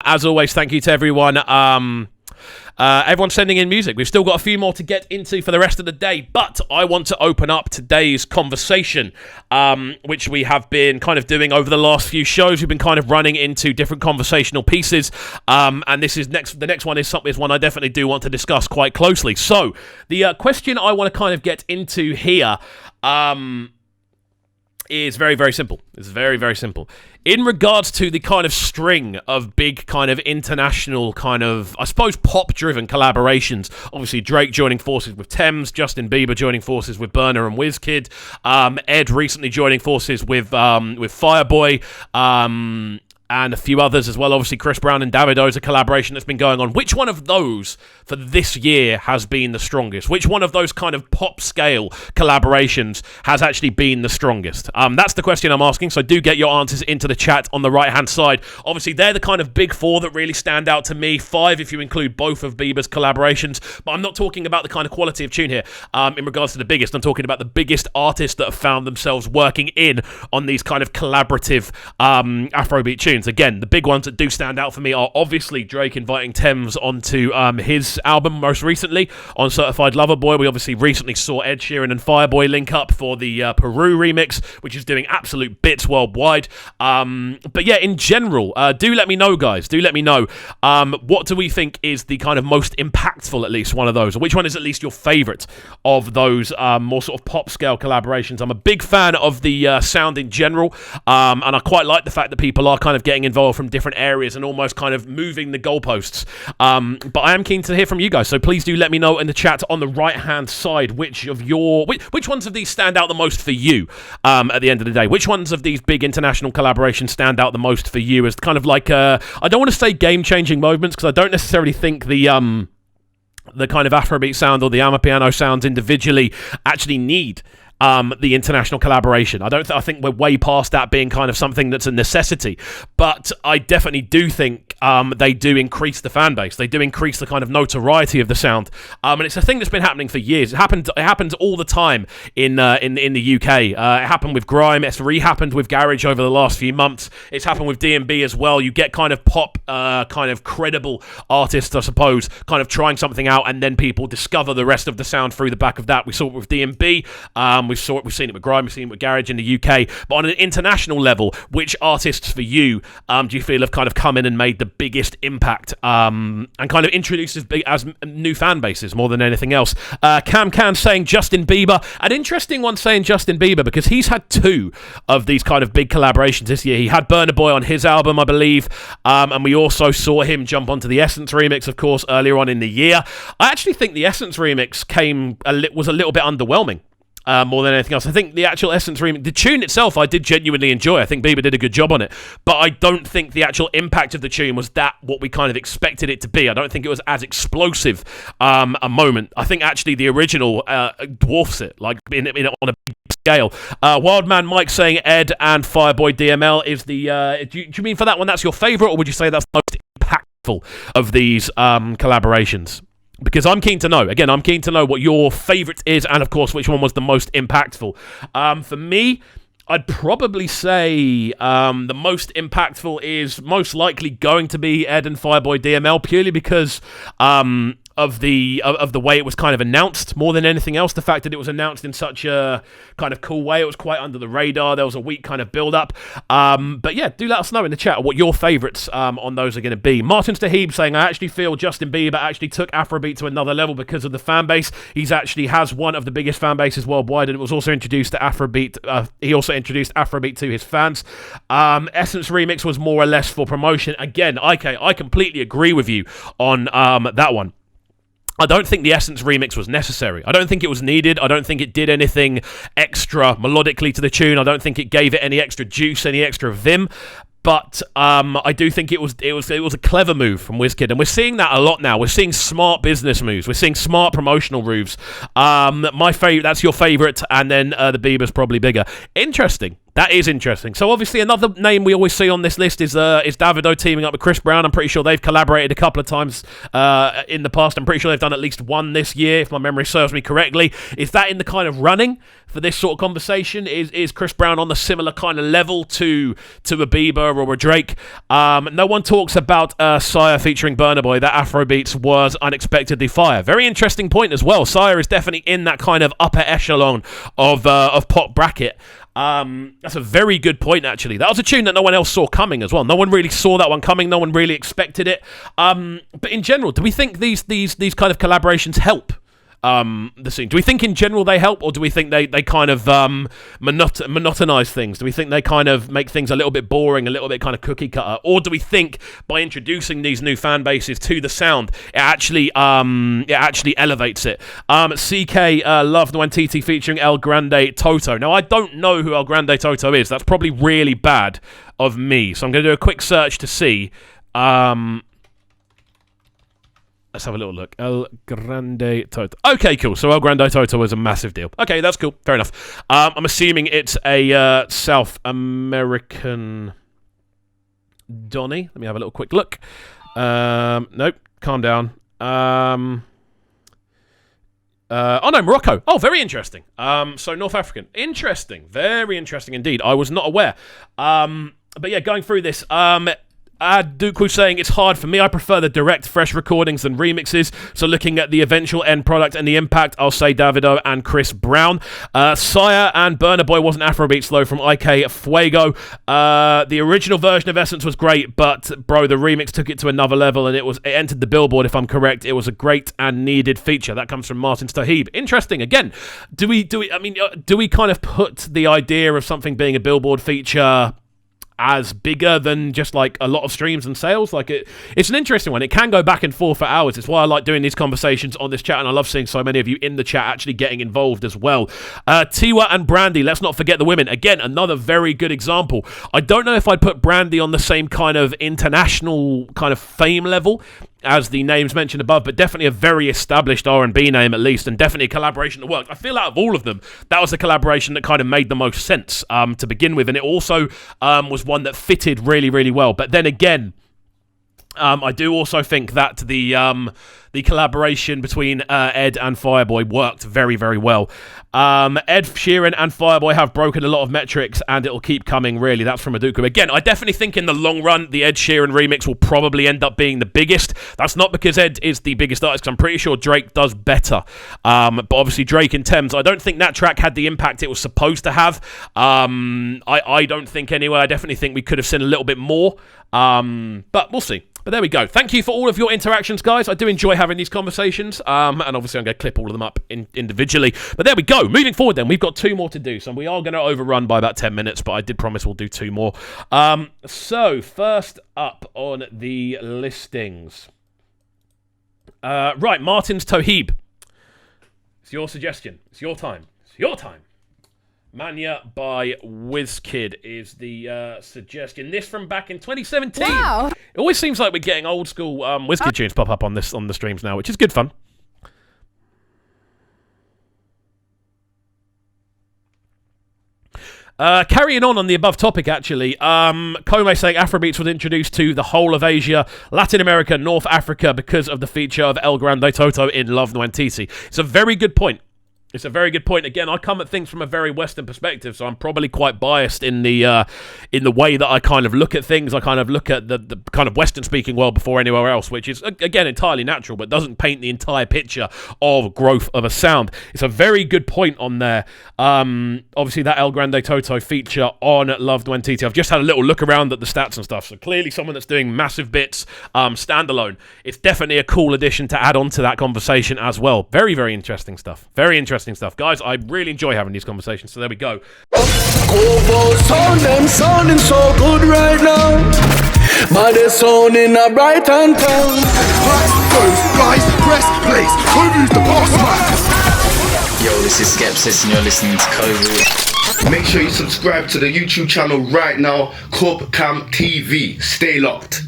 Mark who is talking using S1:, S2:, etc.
S1: As always, thank you to everyone. Everyone's sending in music. We've still got a few more to get into for the rest of the day, but I want to open up today's conversation, which we have been kind of doing over the last few shows. We've been kind of running into different conversational pieces, and this is the next one is one I definitely do want to discuss quite closely. So the question I want to kind of get into here is very, very simple. It's very, very simple. In regards to the kind of string of big kind of international kind of, I suppose, pop-driven collaborations, obviously Drake joining forces with Thames, Justin Bieber joining forces with Burna and Wizkid, Ed recently joining forces with Fireboy, and a few others as well. Obviously, Chris Brown and Davido is a collaboration that's been going on. Which one of those for this year has been the strongest? Which one of those kind of pop-scale collaborations has actually been the strongest? That's the question I'm asking, so do get your answers into the chat on the right-hand side. Obviously, they're the kind of big four that really stand out to me. 5 if you include both of Bieber's collaborations. But I'm not talking about the kind of quality of tune here in regards to the biggest. I'm talking about the biggest artists that have found themselves working in on these kind of collaborative Afrobeat tunes. Again, the big ones that do stand out for me are obviously Drake inviting Thames onto his album most recently on Certified Lover Boy. We obviously recently saw Ed Sheeran and Fireboy link up for the Peru remix, which is doing absolute bits worldwide. But yeah, in general, do let me know, guys. Do let me know. What do we think is the kind of most impactful, at least one of those? Or which one is at least your favourite of those more sort of pop scale collaborations? I'm a big fan of the sound in general, and I quite like the fact that people are kind of getting involved from different areas and almost kind of moving the goalposts. But I am keen to hear from you guys, so please do let me know in the chat on the right-hand side which ones of these stand out the most for you at the end of the day. Which ones of these big international collaborations stand out the most for you as kind of like, I don't want to say game-changing moments because I don't necessarily think the kind of Afrobeat sound or the Amapiano sounds individually actually need the international collaboration. I think we're way past that being kind of something that's a necessity, but I definitely do think they do increase the fan base. They do increase the kind of notoriety of the sound, and it's a thing that's been happening for years. It happens all the time in the UK. It happened with grime. It's re-happened with garage over the last few months. It's happened with D&B as well. You get kind of pop, kind of credible artists, I suppose, kind of trying something out, and then people discover the rest of the sound through the back of that. We saw it with D&B. We've seen it with grime. We've seen it with garage in the UK. But on an international level, which artists for you do you feel have kind of come in and made the biggest impact and kind of introduced as new fan bases more than anything else? Cam saying Justin Bieber. An interesting one saying Justin Bieber because he's had 2 of these kind of big collaborations this year. He had Burna Boy on his album, I believe, and we also saw him jump onto the Essence remix, of course, earlier on in the year. I actually think the Essence remix was a little bit underwhelming. More than anything else. I think the actual Essence remix, the tune itself, I did genuinely enjoy. I think Bieber did a good job on it, but I don't think the actual impact of the tune was what we kind of expected it to be. I don't think it was as explosive a moment. I think actually the original dwarfs it, like on a big scale. Wildman Mike saying Ed and Fireboy DML is the. Do you mean for that one that's your favourite, or would you say that's the most impactful of these collaborations? Because I'm keen to know. Again, I'm keen to know what your favourite is and, of course, which one was the most impactful. For me, I'd probably say the most impactful is most likely going to be Ed and Fireboy DML, purely because of the way it was kind of announced more than anything else. The fact that it was announced in such a kind of cool way. It was quite under the radar. There was a week kind of build-up. But yeah, do let us know in the chat what your favourites on those are going to be. Martin Stahib saying, I actually feel Justin Bieber actually took Afrobeat to another level because of the fan base. He's actually has one of the biggest fan bases worldwide, and it was also introduced to Afrobeat. He also introduced Afrobeat to his fans. Essence remix was more or less for promotion. Again, I completely agree with you on that one. I don't think the Essence remix was necessary. I don't think it was needed. I don't think it did anything extra melodically to the tune. I don't think it gave it any extra juice, any extra vim. But I do think it was a clever move from Wizkid, and we're seeing that a lot now. We're seeing smart business moves. We're seeing smart promotional moves. My favorite, that's your favorite, and then the Bieber's probably bigger. Interesting. That is interesting. So obviously another name we always see on this list is Davido teaming up with Chris Brown. I'm pretty sure they've collaborated a couple of times in the past. I'm pretty sure they've done at least one this year, if my memory serves me correctly. Is that in the kind of running for this sort of conversation? Is Chris Brown on the similar kind of level to a Bieber or a Drake? No one talks about Sire featuring Burna Boy. That Afrobeats was unexpectedly fire. Very interesting point as well. Sire is definitely in that kind of upper echelon of pop bracket. That's a very good point, actually. That was a tune that no one else saw coming as well. No one really saw that one coming. No one really expected it. But in general, do we think these kind of collaborations help the scene? Do we think in general they help, or do we think they kind of monotonize things? Do we think they kind of make things a little bit boring, a little bit kind of cookie cutter? Or do we think by introducing these new fan bases to the sound, it actually elevates it? CK Love Nwantiti featuring El Grande Toto. Now, I don't know who El Grande Toto is. That's probably really bad of me. So I'm going to do a quick search to see. Let's have a little look. El Grande Toto. Okay, cool. So El Grande Toto was a massive deal. Okay, that's cool. Fair enough. I'm assuming it's a South American Donny. Let me have a little quick look. Nope. Calm down. Oh no, Morocco. Oh, very interesting. So North African. Interesting. Very interesting indeed. I was not aware. But yeah, going through this, Duku saying it's hard for me. I prefer the direct, fresh recordings than remixes. So looking at the eventual end product and the impact, I'll say Davido and Chris Brown. Sire and Burna Boy wasn't Afrobeats though from IK Fuego. The original version of Essence was great, but bro, the remix took it to another level, and it entered the Billboard. If I'm correct, it was a great and needed feature. That comes from Martin Stohib. Interesting. Again, do we kind of put the idea of something being a Billboard feature as bigger than just like a lot of streams and sales? Like it's an interesting one. It can go back and forth for hours. It's why I like doing these conversations on this chat, and I love seeing so many of you in the chat actually getting involved as well. Tiwa and Brandy, let's not forget the women. Again, another very good example. I don't know if I'd put Brandy on the same kind of international kind of fame level as the names mentioned above, but definitely a very established R&B name at least, and definitely a collaboration that worked. I feel out of all of them, that was the collaboration that kind of made the most sense to begin with, and it also was one that fitted really, really well. But then again, I do also think that the collaboration between Ed and Fireboy worked very, very well. Ed Sheeran and Fireboy have broken a lot of metrics, and it'll keep coming, really. That's from Aduku. Again, I definitely think in the long run, the Ed Sheeran remix will probably end up being the biggest. That's not because Ed is the biggest artist, because I'm pretty sure Drake does better. But obviously, Drake and Thames, I don't think that track had the impact it was supposed to have. I don't think anyway. I definitely think we could have seen a little bit more. But we'll see. But there we go. Thank you for all of your interactions, guys. I do enjoy having these conversations. And obviously, I'm going to clip all of them up individually. But there we go. Moving forward, then, we've got 2 more to do. So we are going to overrun by about 10 minutes, but I did promise we'll do 2 more. So first up on the listings. Right, Martin's Tohib. It's your suggestion. It's your time. It's your time. Mania by WizKid is the suggestion. This from back in 2017. Wow. It always seems like we're getting old school WizKid tunes pop up on the streams now, which is good fun. Carrying on the above topic, actually, Kome saying Afrobeats was introduced to the whole of Asia, Latin America, North Africa because of the feature of El Grande Toto in Love Nwantiti. It's a very good point. It's a very good point. Again, I come at things from a very Western perspective, so I'm probably quite biased in the way that I kind of look at things. I kind of look at the kind of Western-speaking world before anywhere else, which is, again, entirely natural, but doesn't paint the entire picture of growth of a sound. It's a very good point on there. Obviously, that El Grande Toto feature on Love Nwantiti. I've just had a little look around at the stats and stuff, so clearly someone that's doing massive bits standalone. It's definitely a cool addition to add on to that conversation as well. Very, very interesting stuff. Very interesting stuff. Guys, I really enjoy having these conversations, so there we go.
S2: Sounding so good right now. But they're sounding a bright and town. Press, place. Who's the boss man?
S3: Yo, this is Skepsis and you're listening to CubReacts.
S4: Make sure you subscribe to the YouTube channel right now, CubCamTV. Stay locked.